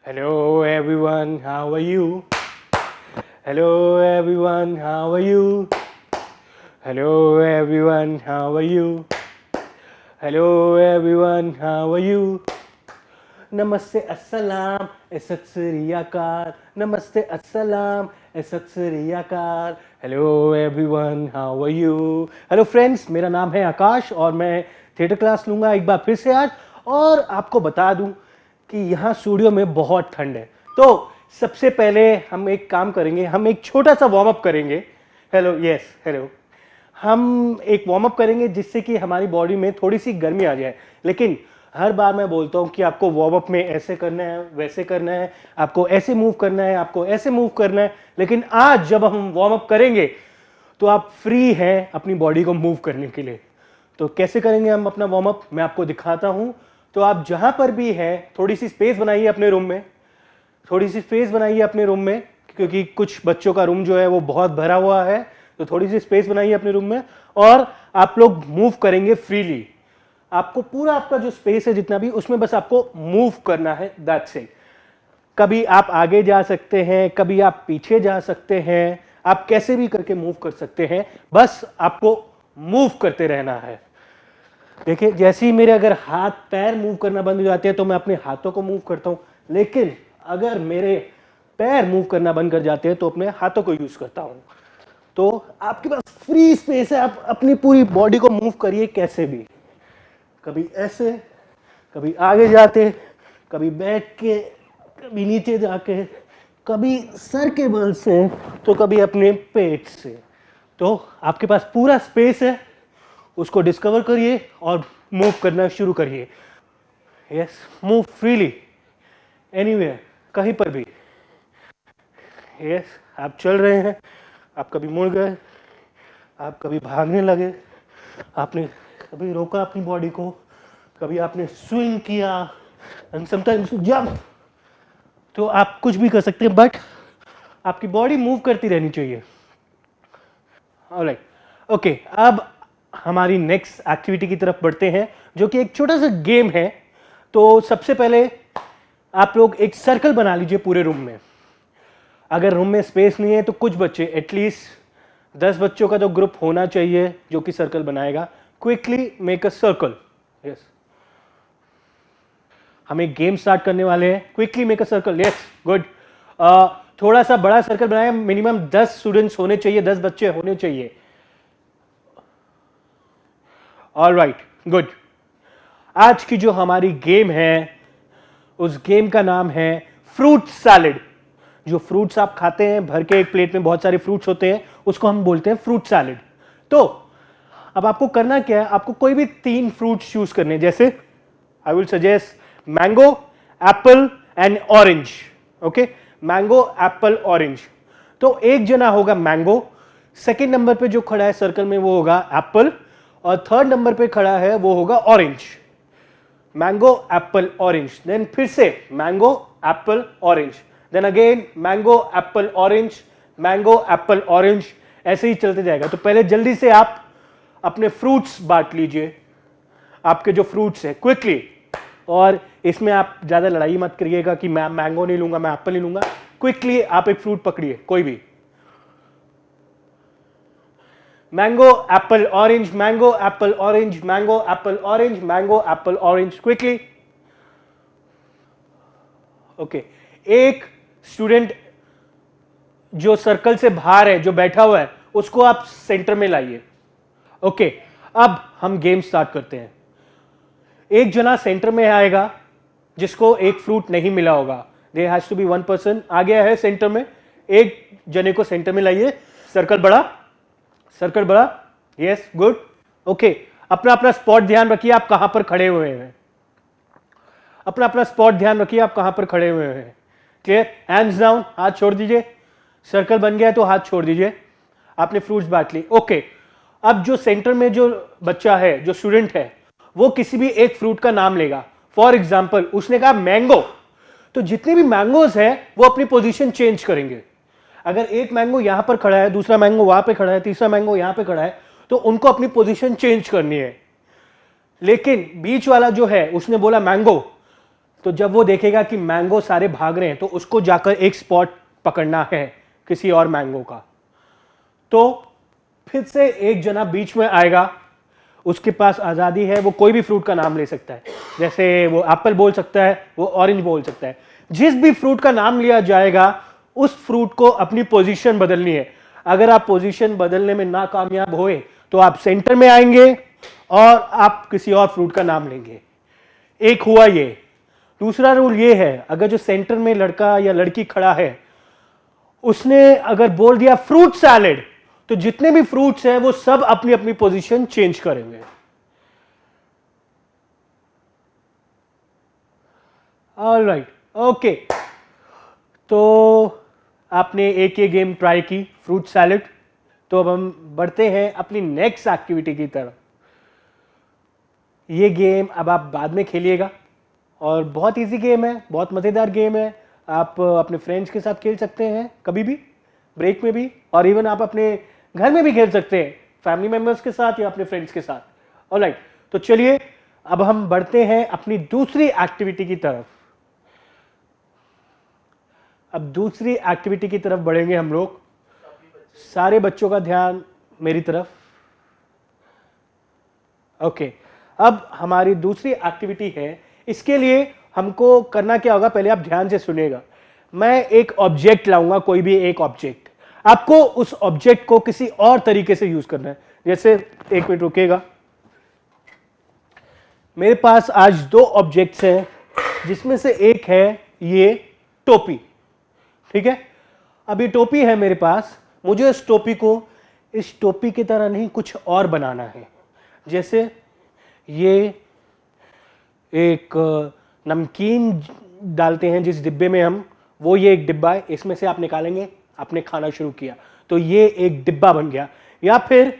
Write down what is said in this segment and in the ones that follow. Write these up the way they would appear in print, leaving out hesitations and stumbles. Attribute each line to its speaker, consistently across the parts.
Speaker 1: Hello everyone, how are you? Hello everyone, how are you? Hello everyone, how are you? Hello everyone, how are you? Namaste Assalam, Sat Sri Akal. Namaste Assalam, Sat Sri Akal. Hello everyone, how are you? Hello friends, मेरा नाम है आकाश और मैं theatre class लूँगा एक बार फिर से आज। और आपको बता दूं कि यहाँ स्टूडियो में बहुत ठंड है, तो सबसे पहले हम एक काम करेंगे, हम एक छोटा सा वार्म अप करेंगे। Hello, yes hello. हम एक वार्म अप करेंगे जिससे कि हमारी बॉडी में थोड़ी सी गर्मी आ जाए। लेकिन हर बार मैं बोलता हूँ कि आपको वार्म अप में ऐसे करना है, वैसे करना है, आपको ऐसे मूव करना है, आपको ऐसे मूव करना है। लेकिन आज जब हम वार्म अप करेंगे तो आप फ्री हैं अपनी बॉडी को मूव करने के लिए। तो कैसे करेंगे हम अपना वार्म अप, मैं आपको दिखाता हूँ। तो आप जहाँ पर भी हैं थोड़ी सी स्पेस बनाइए अपने रूम में, थोड़ी सी स्पेस बनाइए अपने रूम में, क्योंकि कुछ बच्चों का रूम जो है वो बहुत भरा हुआ है। तो थोड़ी सी स्पेस बनाइए अपने रूम में और आप लोग मूव करेंगे फ्रीली। आपको पूरा आपका जो स्पेस है जितना भी, उसमें बस आपको मूव करना है, दैट्स इट। कभी आप आगे जा सकते हैं, कभी आप पीछे जा सकते हैं, आप कैसे भी करके मूव कर सकते हैं, बस आपको मूव करते रहना है। देखिए, जैसे ही मेरे अगर हाथ पैर मूव करना बंद हो जाते हैं तो मैं अपने हाथों को मूव करता हूं, लेकिन अगर मेरे पैर मूव करना बंद कर जाते हैं तो अपने हाथों को यूज करता हूं। तो आपके पास फ्री स्पेस है, आप अपनी पूरी बॉडी को मूव करिए कैसे भी। कभी ऐसे, कभी आगे जाते, कभी बैठ के, कभी नीचे जाके, कभी सर के बल से, तो कभी अपने पेट से। तो आपके पास पूरा स्पेस है, उसको डिस्कवर करिए और मूव करना शुरू करिए। यस, मूव फ्रीली एनीवेयर, कहीं पर भी। यस, आप चल रहे हैं, आप कभी मुड़ गए, आप कभी भागने लगे, आपने कभी रोका अपनी बॉडी को, कभी आपने स्विंग किया एंड समटाइम्स जंप। तो आप कुछ भी कर सकते हैं, बट आपकी बॉडी मूव करती रहनी चाहिए। ऑलराइट, ओके, अब हमारी नेक्स्ट एक्टिविटी की तरफ बढ़ते हैं, जो कि एक छोटा सा गेम है। तो सबसे पहले आप लोग एक सर्कल बना लीजिए पूरे रूम में। अगर रूम में स्पेस नहीं है तो कुछ बच्चे, एटलीस्ट 10 बच्चों का तो ग्रुप होना चाहिए जो कि सर्कल बनाएगा। Quickly make a circle. Yes, हम एक गेम स्टार्ट करने वाले हैं। Quickly make a circle. Yes, good. थोड़ा सा बड़ा सर्कल बनाया, मिनिमम 10 स्टूडेंट्स होने चाहिए, 10 बच्चे होने चाहिए। All right, good. आज की जो हमारी गेम है, उस गेम का नाम है फ्रूट सैलेड। जो फ्रूट्स आप खाते हैं, भर के एक प्लेट में बहुत सारे फ्रूट्स होते हैं, उसको हम बोलते हैं फ्रूट सैलेड। तो अब आपको करना क्या है, आपको कोई भी 3 फ्रूट्स चूज करने, जैसे I will suggest mango, Apple and orange. Okay, mango, apple, orange. तो एक जना होगा मैंगो, सेकेंड नंबर पे जो खड़ा है सर्कल में वो होगा एप्पल, और थर्ड नंबर पे खड़ा है वो होगा orange. Mango, apple, orange. Then फिर से mango, apple, orange. Then again mango, apple, orange, mango, apple, orange. ऐसे ही चलते जाएगा। तो पहले जल्दी से आप अपने फ्रूट्स बांट लीजिए, आपके जो फ्रूट्स है, क्विकली। और इसमें आप ज्यादा लड़ाई मत करिएगा कि मैं मैंगो नहीं लूंगा, मैं एप्पल नहीं लूंगा। क्विकली आप एक फ्रूट पकड़िए, कोई भी। Mango, apple, orange, mango, apple, orange, mango, apple, orange, mango, apple, orange. Quickly. Okay, एक स्टूडेंट जो सर्कल से बाहर है, जो बैठा हुआ है, उसको आप सेंटर में लाइए। ओके, अब हम गेम स्टार्ट करते हैं। एक जना सेंटर में आएगा जिसको एक फ्रूट नहीं मिला होगा। There has to be one person. आ गया है सेंटर में, एक जने को सेंटर में लाइए। सर्कल बड़ा, सर्कल बड़ा। Yes, good. ओके, अपना अपना स्पॉट ध्यान रखिए, आप कहां पर खड़े हुए हैं। अपना अपना स्पॉट ध्यान रखिए, आप कहां पर खड़े हुए हैं। क्लियर? हैंड्स डाउन, हाथ छोड़ दीजिए। सर्कल बन गया है तो हाथ छोड़ दीजिए। आपने फ्रूट्स बांट ली। ओके, अब जो सेंटर में जो बच्चा है, जो स्टूडेंट है, वो किसी भी एक फ्रूट का नाम लेगा। फॉर एग्जाम्पल उसने कहा मैंगो, तो जितने भी मैंगोज है वो अपनी पोजीशन चेंज करेंगे। अगर एक मैंगो यहां पर खड़ा है, दूसरा मैंगो वहां पे खड़ा है, तीसरा मैंगो यहां पे खड़ा है, तो उनको अपनी पोजीशन चेंज करनी है। लेकिन बीच वाला जो है उसने बोला मैंगो, तो जब वो देखेगा कि मैंगो सारे भाग रहे हैं तो उसको जाकर एक स्पॉट पकड़ना है किसी और मैंगो का। तो फिर से एक जना बीच में आएगा, उसके पास आज़ादी है, वो कोई भी फ्रूट का नाम ले सकता है। जैसे वो एप्पल बोल सकता है, वो ऑरेंज बोल सकता है। जिस भी फ्रूट का नाम लिया जाएगा उस फ्रूट को अपनी पोजीशन बदलनी है। अगर आप पोजीशन बदलने में नाकामयाब होए तो आप सेंटर में आएंगे और आप किसी और फ्रूट का नाम लेंगे। एक हुआ ये। दूसरा रूल ये है, अगर जो सेंटर में लड़का या लड़की खड़ा है उसने अगर बोल दिया फ्रूट सैलेड, तो जितने भी फ्रूट्स हैं वो सब अपनी अपनी पोजीशन चेंज करेंगे। Alright, okay. तो आपने एक ये गेम ट्राई की, फ्रूट सैलेड। तो अब हम बढ़ते हैं अपनी नेक्स्ट एक्टिविटी की तरफ। ये गेम अब आप बाद में खेलिएगा और बहुत इजी गेम है, बहुत मज़ेदार गेम है। आप अपने फ्रेंड्स के साथ खेल सकते हैं कभी भी, ब्रेक में भी, और इवन आप अपने घर में भी खेल सकते हैं, फैमिली मेंबर्स के साथ या अपने फ्रेंड्स के साथ। ऑलराइट, तो चलिए अब हम बढ़ते हैं अपनी दूसरी एक्टिविटी की तरफ। अब दूसरी एक्टिविटी की तरफ बढ़ेंगे हम लोग। सारे बच्चों का ध्यान मेरी तरफ। ओके, अब हमारी दूसरी एक्टिविटी है। इसके लिए हमको करना क्या होगा, पहले आप ध्यान से सुनिएगा। मैं एक ऑब्जेक्ट लाऊंगा, कोई भी एक ऑब्जेक्ट। आपको उस ऑब्जेक्ट को किसी और तरीके से यूज करना है। जैसे, एक मिनट रुकेगा, मेरे पास आज दो ऑब्जेक्ट्स हैं, जिसमें से एक है ये टोपी। ठीक है, अब ये टोपी है मेरे पास, मुझे इस टोपी को इस टोपी की तरह नहीं कुछ और बनाना है। जैसे ये एक नमकीन डालते हैं जिस डिब्बे में हम, वो ये एक डिब्बा है, इसमें से आप निकालेंगे, आपने खाना शुरू किया तो ये एक डिब्बा बन गया। या फिर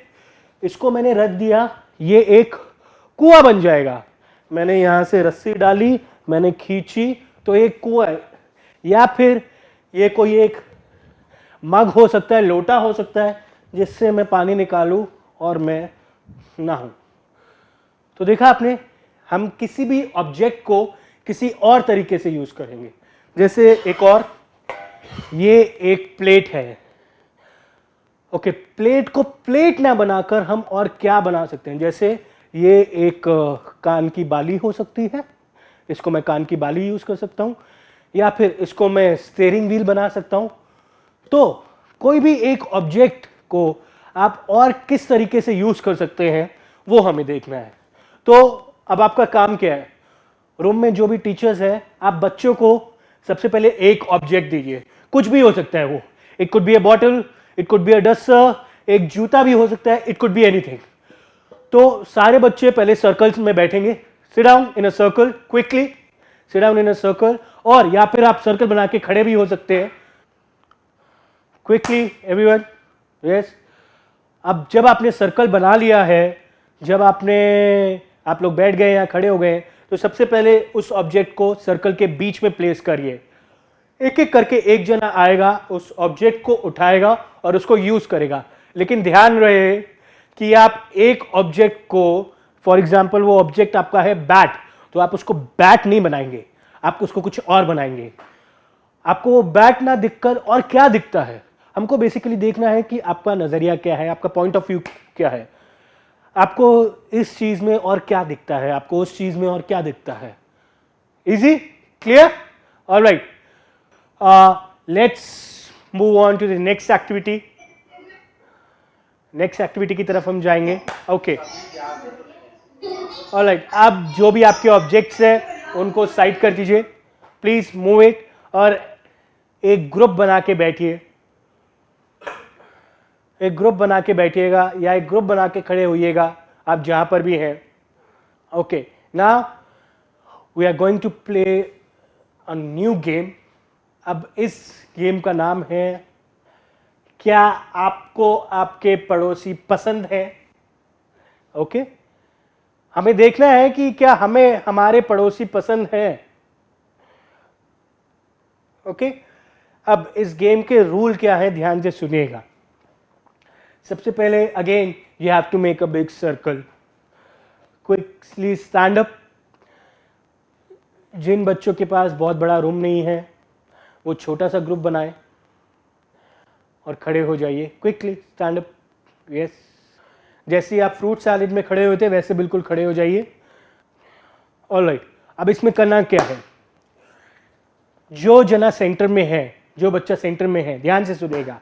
Speaker 1: इसको मैंने रख दिया, ये एक कुआं बन जाएगा। मैंने यहां से रस्सी डाली, मैंने खींची तो एक कुआं है। या फिर ये कोई एक मग हो सकता है, लोटा हो सकता है, जिससे मैं पानी निकालूं और मैं नहाऊं। तो देखा आपने, हम किसी भी ऑब्जेक्ट को किसी और तरीके से यूज करेंगे। जैसे एक और, ये एक प्लेट है। ओके, प्लेट को प्लेट ना बनाकर हम और क्या बना सकते हैं। जैसे ये एक कान की बाली हो सकती है, इसको मैं कान की बाली यूज कर सकता हूं, या फिर इसको मैं स्टीयरिंग व्हील बना सकता हूं। तो कोई भी एक ऑब्जेक्ट को आप और किस तरीके से यूज कर सकते हैं वो हमें देखना है। तो अब आपका काम क्या है, रूम में जो भी टीचर्स है, आप बच्चों को सबसे पहले एक ऑब्जेक्ट दीजिए। कुछ भी हो सकता है वो, it could be a bottle, it could be a duster, एक जूता भी हो सकता है, इट कुड बी एनीथिंग। तो सारे बच्चे पहले सर्कल्स में बैठेंगे, sit down in a circle, quickly sit down in a circle. और या फिर आप सर्कल बना के खड़े भी हो सकते हैं, क्विकली एवरीवन। यस, अब जब आपने सर्कल बना लिया है, जब आप लोग बैठ गए या खड़े हो गए, तो सबसे पहले उस ऑब्जेक्ट को सर्कल के बीच में प्लेस करिए। एक एक करके एक जना आएगा, उस ऑब्जेक्ट को उठाएगा और उसको यूज करेगा। लेकिन ध्यान रहे कि आप एक ऑब्जेक्ट को, फॉर एग्जांपल वो ऑब्जेक्ट आपका है बैट, तो आप उसको बैट नहीं बनाएंगे, आप उसको कुछ और बनाएंगे। आपको वो बैट ना दिखकर और क्या दिखता है, हमको बेसिकली देखना है कि आपका नजरिया क्या है, आपका पॉइंट ऑफ व्यू क्या है, आपको इस चीज में और क्या दिखता है, आपको उस चीज में और क्या दिखता है। Easy, clear, alright. Let's move on to the next activity. Next activity की तरफ हम जाएंगे। ओके, ऑलराइट, अब जो भी आपके ऑब्जेक्ट्स हैं उनको साइड कर दीजिए, प्लीज मूव इट, और एक ग्रुप बना के बैठिए। एक ग्रुप बना के बैठिएगा या एक ग्रुप बना के खड़े होइएगा, आप जहां पर भी हैं। Okay, now we are going to play a new game. अब इस गेम का नाम है, क्या आपको आपके पड़ोसी पसंद है। ओके, हमें देखना है कि क्या हमें हमारे पड़ोसी पसंद है। ओके, अब इस गेम के रूल क्या है, ध्यान से सुनिएगा। सबसे पहले, again you have to make a big circle, quickly stand up, जिन बच्चों के पास बहुत बड़ा रूम नहीं है वो छोटा सा ग्रुप बनाए और खड़े हो जाइए क्विकली, स्टैंड अप। यस, जैसे आप फ्रूट सैलेड में खड़े होते वैसे बिल्कुल खड़े हो जाइए। ऑलराइट, अब इसमें करना क्या है, जो जना सेंटर में है, जो बच्चा सेंटर में है, ध्यान से सुनेगा,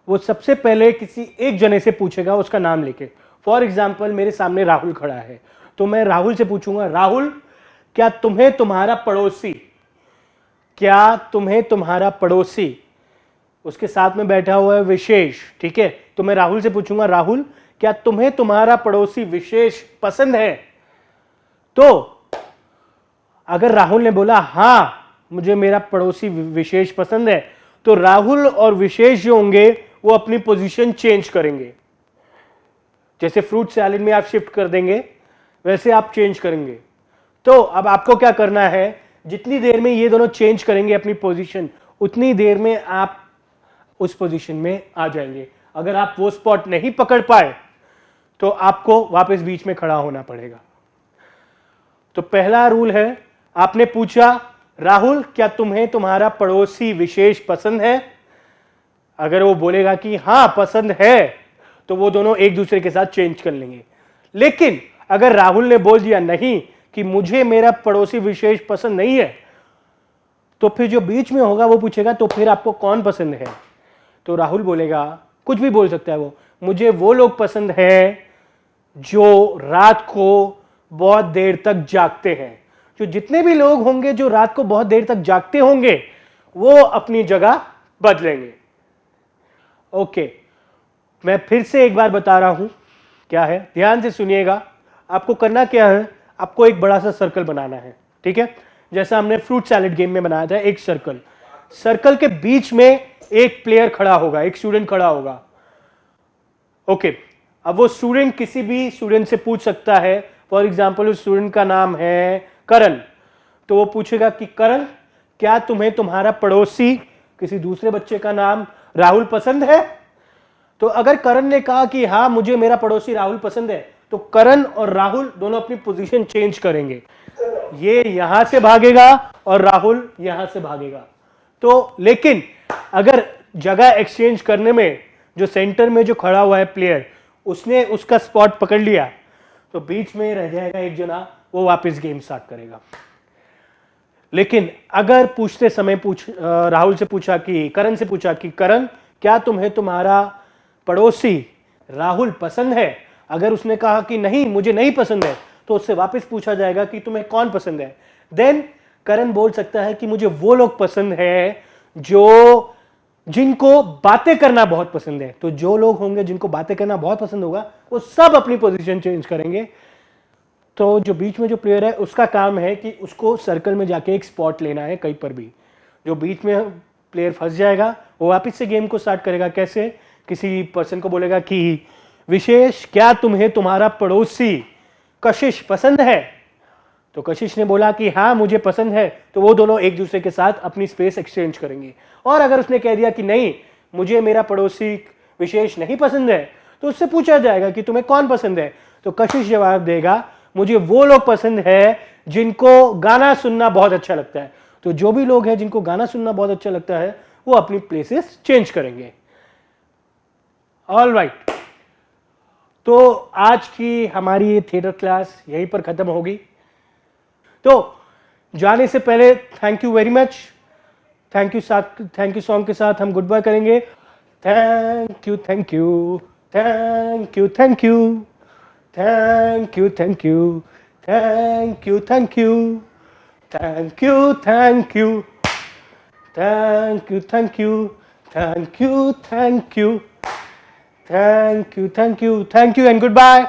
Speaker 1: वो सबसे पहले किसी एक जने से पूछेगा उसका नाम लेके। फॉर एग्जाम्पल मेरे सामने राहुल खड़ा है, तो मैं राहुल से पूछूंगा, राहुल क्या तुम्हें तुम्हारा पड़ोसी, क्या तुम्हें तुम्हारा पड़ोसी, उसके साथ में बैठा हुआ है विशेष, ठीक है, तो मैं राहुल से पूछूंगा, राहुल क्या तुम्हें तुम्हारा पड़ोसी विशेष पसंद है? तो अगर राहुल ने बोला हां मुझे मेरा पड़ोसी विशेष पसंद है, तो राहुल और विशेष जो होंगे वो अपनी पोजीशन चेंज करेंगे। जैसे फ्रूट सैलेड में आप शिफ्ट कर देंगे वैसे आप चेंज करेंगे। तो अब आपको क्या करना है, जितनी देर में ये दोनों चेंज करेंगे अपनी पोजीशन, उतनी देर में आप उस पोजीशन में आ जाएंगे। अगर आप वो स्पॉट नहीं पकड़ पाए तो आपको वापस बीच में खड़ा होना पड़ेगा। तो पहला रूल है, आपने पूछा राहुल क्या तुम्हें तुम्हारा पड़ोसी विशेष पसंद है? अगर वो बोलेगा कि हां पसंद है, तो वो दोनों एक दूसरे के साथ चेंज कर लेंगे। लेकिन अगर राहुल ने बोल दिया नहीं कि मुझे मेरा पड़ोसी विशेष पसंद नहीं है, तो फिर जो बीच में होगा वो पूछेगा तो फिर आपको कौन पसंद है? तो राहुल बोलेगा, कुछ भी बोल सकता है वो, मुझे वो लोग पसंद है जो रात को बहुत देर तक जागते हैं। जो जितने भी लोग होंगे जो रात को बहुत देर तक जागते होंगे वो अपनी जगह बदलेंगे। ओके, मैं फिर से एक बार बता रहा हूं क्या है, ध्यान से सुनिएगा। आपको करना क्या है, आपको एक बड़ा सा सर्कल बनाना है, ठीक है, जैसा हमने फ्रूट सैलेड गेम में बनाया था। एक सर्कल, सर्कल के बीच में एक प्लेयर खड़ा होगा, एक स्टूडेंट खड़ा होगा। ओके, अब वो स्टूडेंट किसी भी स्टूडेंट से पूछ सकता है। फॉर एग्जाम्पल उस स्टूडेंट का नाम है करण, तो वो पूछेगा कि करण क्या तुम्हें तुम्हारा पड़ोसी किसी दूसरे बच्चे का नाम राहुल पसंद है? तो अगर करण ने कहा कि हाँ मुझे मेरा पड़ोसी राहुल पसंद है, तो करण और राहुल दोनों अपनी पोजीशन चेंज करेंगे। ये यहां से भागेगा और राहुल यहां से भागेगा। तो लेकिन अगर जगह एक्सचेंज करने में जो सेंटर में जो खड़ा हुआ है प्लेयर, उसने उसका स्पॉट पकड़ लिया, तो बीच में रह जाएगा एक जना, वो वापस गेम स्टार्ट करेगा। लेकिन अगर पूछते समय राहुल से पूछा कि करण से पूछा कि करण क्या तुम्हें तुम्हारा पड़ोसी राहुल पसंद है? अगर उसने कहा कि नहीं मुझे नहीं पसंद है, तो उससे वापस पूछा जाएगा कि तुम्हें कौन पसंद है? देन करण बोल सकता है कि मुझे वो लोग पसंद है जो जिनको बातें करना बहुत पसंद है। तो जो लोग होंगे जिनको बातें करना बहुत पसंद होगा वो सब अपनी पोजीशन चेंज करेंगे। तो जो बीच में जो प्लेयर है उसका काम है कि उसको सर्कल में जाके एक स्पॉट लेना है कहीं पर भी। जो बीच में प्लेयर फंस जाएगा वो वापस से गेम को स्टार्ट करेगा। कैसे? किसी पर्सन को बोलेगा कि विशेष क्या तुम्हें तुम्हारा पड़ोसी कशिश पसंद है? तो कशिश ने बोला कि हाँ मुझे पसंद है, तो वो दोनों एक दूसरे के साथ अपनी स्पेस एक्सचेंज करेंगे। और अगर उसने कह दिया कि नहीं मुझे मेरा पड़ोसी विशेष नहीं पसंद है, तो उससे पूछा जाएगा कि तुम्हें कौन पसंद है? तो कशिश जवाब देगा मुझे वो लोग पसंद है जिनको गाना सुनना बहुत अच्छा लगता है। तो जो भी लोग हैं जिनको गाना सुनना बहुत अच्छा लगता है वो अपनी प्लेसेस चेंज करेंगे। ऑल राइट, तो आज की हमारी ये थिएटर क्लास यहीं पर खत्म होगी। तो जाने से पहले thank you very much. Thank you song के साथ हम गुड बाय करेंगे। Thank you thank you thank you thank you thank you thank you thank you thank you thank you thank you thank you thank you thank you thank you thank you thank you thank you and good bye.